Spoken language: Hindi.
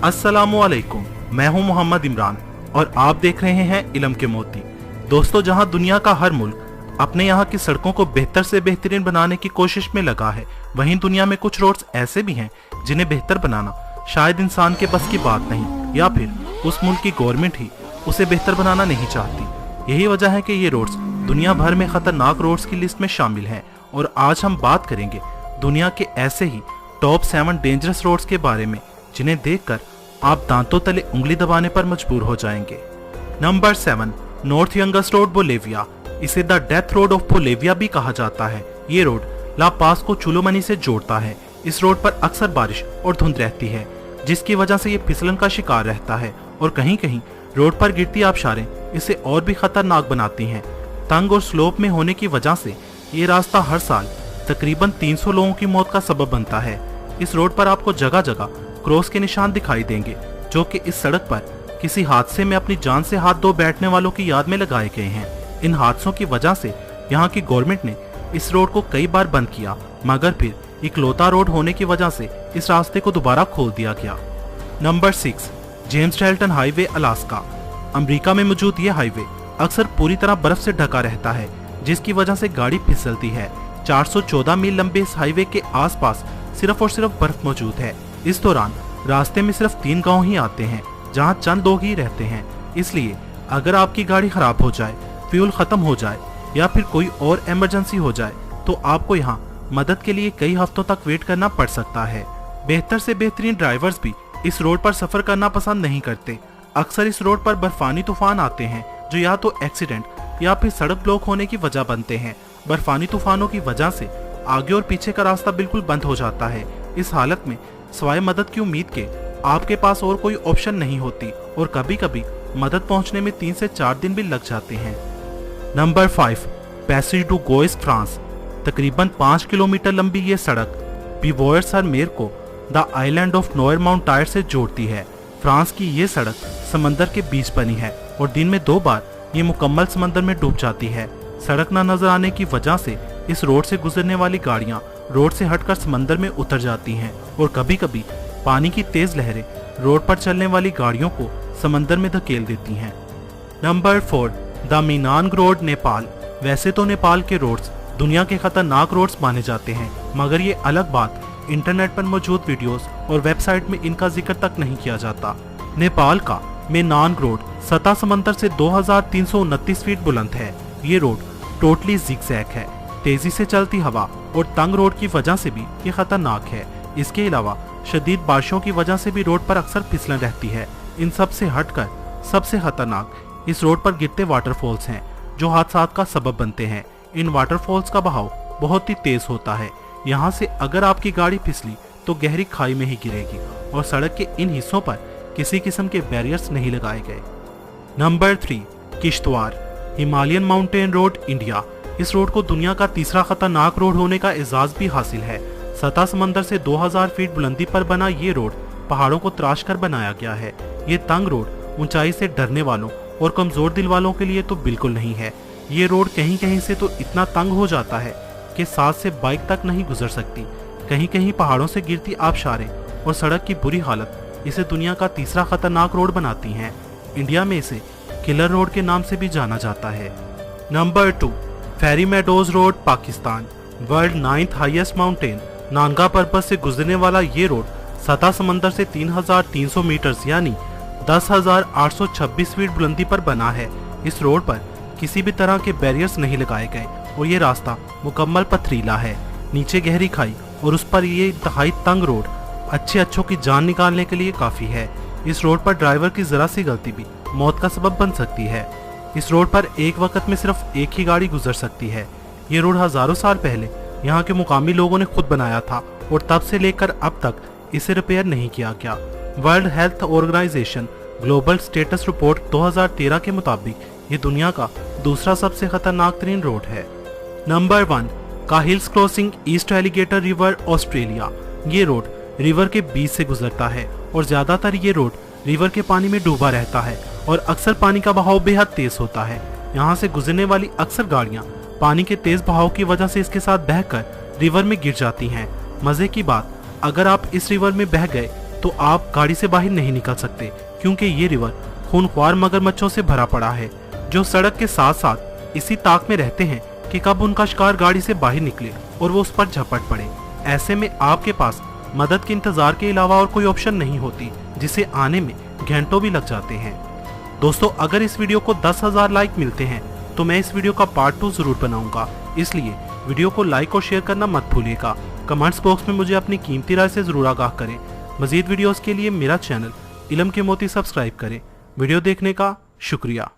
अस्सलामुअलैकुम, मैं हूं मोहम्मद इमरान और आप देख रहे हैं इल्म के मोती। दोस्तों, जहां दुनिया का हर मुल्क अपने यहाँ की सड़कों को बेहतर से बेहतरीन बनाने की कोशिश में लगा है, वहीं दुनिया में कुछ रोड्स ऐसे भी हैं जिन्हें बेहतर बनाना शायद इंसान के बस की बात नहीं, या फिर उस मुल्क की गवर्नमेंट ही उसे बेहतर बनाना नहीं चाहती। यही वजह है कि ये रोड्स दुनिया भर में खतरनाक रोड्स की लिस्ट में शामिल हैं और आज हम बात करेंगे दुनिया के ऐसे ही टॉप 7 डेंजरस रोड्स के बारे में जिन्हें देखकर आप दांतों तले उंगली दबाने पर मजबूर हो जाएंगे। नंबर 7, नॉर्थ यंगस रोड बोलेविया। इसे the death road of Bolivia भी कहा जाता है। ये रोड ला पास को चुलोमनी से जोड़ता है। इस रोड पर अक्सर बारिश और धुंध रहती है, जिसकी वजह से ये फिसलन का शिकार रहता है और कहीं कहीं रोड पर गिरती आबशारें इसे और भी खतरनाक बनाती हैं। तंग और स्लोप में होने की वजह से ये रास्ता हर साल तकरीबन 300 लोगों की मौत का सबब बनता है। इस रोड पर आपको जगह जगह क्रॉस के निशान दिखाई देंगे, जो कि इस सड़क पर किसी हादसे में अपनी जान से हाथ धो बैठने वालों की याद में लगाए गए हैं। इन हादसों की वजह से यहाँ की गवर्नमेंट ने इस रोड को कई बार बंद किया, मगर फिर इकलौता रोड होने की वजह से इस रास्ते को दोबारा खोल दिया गया। Number 6, James Dalton highway Alaska. America में मौजूद ये हाईवे अक्सर पूरी तरह बर्फ से ढका रहता है, जिसकी वजह से गाड़ी फिसलती है। 414 मील लंबे इस हाईवे के आसपास सिर्फ और सिर्फ बर्फ मौजूद है। इस दौरान रास्ते में सिर्फ 3 गांव ही आते हैं, जहां चंद लोग ही रहते हैं। इसलिए अगर आपकी गाड़ी खराब हो जाए, फ्यूल खत्म हो जाए या फिर कोई और इमरजेंसी हो जाए, तो आपको यहाँ मदद के लिए कई हफ्तों तक वेट करना पड़ सकता है। बेहतर से बेहतरीन ड्राइवर्स भी इस रोड पर सफर करना पसंद नहीं करते। अक्सर इस रोड पर बर्फानी तूफान आते हैं, जो या तो एक्सीडेंट या फिर सड़क ब्लॉक होने की वजह बनते हैं। बर्फानी तूफानों की वजह से आगे और पीछे का रास्ता बिल्कुल बंद हो जाता है। इस हालत में सिवाय मदद की उम्मीद के आपके पास और कोई ऑप्शन नहीं होती और कभी कभी मदद पहुंचने में 3 से 4 दिन भी लग जाते हैं। नंबर 5, पैसेज डू गोइस फ्रांस। तकरीबन 5 किलोमीटर लंबी ये सड़क बिवोयर सर मेर को the island of Noire mount tyre से जोड़ती है। फ्रांस की ये सड़क समंदर के बीच बनी है और दिन में 2 बार ये मुकम्मल समंदर में डूब जाती है। सड़क न नजर आने की वजह से इस रोड से गुजरने वाली गाड़ियां रोड से हटकर समंदर में उतर जाती हैं और कभी कभी पानी की तेज लहरें रोड पर चलने वाली गाड़ियों को समंदर में धकेल देती हैं। नंबर 4, द मीनांग रोड, नेपाल। वैसे तो नेपाल के रोड्स दुनिया के खतरनाक रोड्स माने जाते हैं, मगर ये अलग बात इंटरनेट पर मौजूद वीडियोस और वेबसाइट में इनका जिक्र तक नहीं किया जाता। नेपाल का मेनांग रोड सतह समंदर से 2329 फीट बुलंद है। ये रोड टोटली जिगजैग है। तेजी से चलती हवा और तंग रोड की वजह से भी ये खतरनाक है। इसके अलावा शदीद बारिशों की वजह से भी रोड पर अक्सर फिसलन रहती है। इन सब से हटकर सबसे खतरनाक इस रोड पर गिरते वाटरफॉल्स हैं, जो हादसात का सबब बनते हैं। इन वाटरफॉल्स का बहाव बहुत ही तेज होता है। यहाँ से अगर आपकी गाड़ी फिसली तो गहरी खाई में ही गिरेगी और सड़क के इन हिस्सों पर किसी किस्म के बैरियर्स नहीं लगाए गए। Number 3, Kishtwar, Himalayan mountain road, India. इस रोड को दुनिया का तीसरा खतरनाक रोड होने का एजाज भी हासिल है। सतह समंदर से 2000 फीट बुलंदी पर बना ये रोड पहाड़ों को तराश कर बनाया गया है। ये तंग रोड ऊंचाई से डरने वालों और कमजोर दिल वालों के लिए तो बिल्कुल नहीं है। ये रोड कहीं कहीं से तो इतना तंग हो जाता है कि साथ से बाइक तक नहीं गुजर सकती। कहीं कहीं पहाड़ों से गिरती आबशारें और सड़क की बुरी हालत इसे दुनिया का तीसरा खतरनाक रोड बनाती हैं। इंडिया में इसे किलर रोड के नाम से भी जाना जाता है। नंबर 2, fairy meadows road, Pakistan. World 9th highest mountain Nanga Parbat से गुजरने वाला ये रोड सतह समंदर से 3300 मीटर्स यानी 10,826 फीट बुलंदी पर बना है। इस रोड पर किसी भी तरह के बैरियर्स नहीं लगाए गए और ये रास्ता मुकम्मल पथरीला है। नीचे गहरी खाई और उस पर ये इंतहाई तंग रोड अच्छों की जान निकालने के लिए काफी है। इस रोड पर ड्राइवर की जरा सी गलती भी मौत का सबब बन सकती है। इस रोड पर एक वक्त में सिर्फ एक ही गाड़ी गुजर सकती है। ये रोड हजारों साल पहले यहाँ के मुकामी लोगों ने खुद बनाया था और तब से लेकर अब तक इसे रिपेयर नहीं किया गया। World Health Organization global status report 2013 के मुताबिक ये दुनिया का दूसरा सबसे खतरनाक तरीन रोड है। नंबर 1, Cahills crossing, east alligator river, Australia. ये रोड रिवर के बीच से गुजरता है और ज्यादातर ये रोड रिवर के पानी में डूबा रहता है और अक्सर पानी का बहाव बेहद तेज होता है। यहाँ से गुजरने वाली अक्सर गाड़ियाँ पानी के तेज बहाव की वजह से इसके साथ बहकर रिवर में गिर जाती हैं। मजे की बात, अगर आप इस रिवर में बह गए तो आप गाड़ी से बाहर नहीं निकल सकते, क्योंकि ये रिवर खूनख्वार मगरमच्छों से भरा पड़ा है, जो सड़क के साथ साथ इसी ताक में रहते हैं कि कब उनका शिकार गाड़ी से बाहर निकले और वो उस पर झपट पड़े। ऐसे में आपके पास मदद के इंतजार के अलावा और कोई ऑप्शन नहीं होती, जिसे आने में घंटों भी लग जाते हैं। दोस्तों, अगर इस वीडियो को 10,000 लाइक मिलते हैं तो मैं इस वीडियो का पार्ट 2 जरूर बनाऊंगा, इसलिए वीडियो को लाइक और शेयर करना मत भूलिएगा। कमेंट्स बॉक्स में मुझे अपनी कीमती राय से जरूर आगाह करें। मजीद वीडियोस के लिए मेरा चैनल इल्म के मोती सब्सक्राइब करें। वीडियो देखने का शुक्रिया।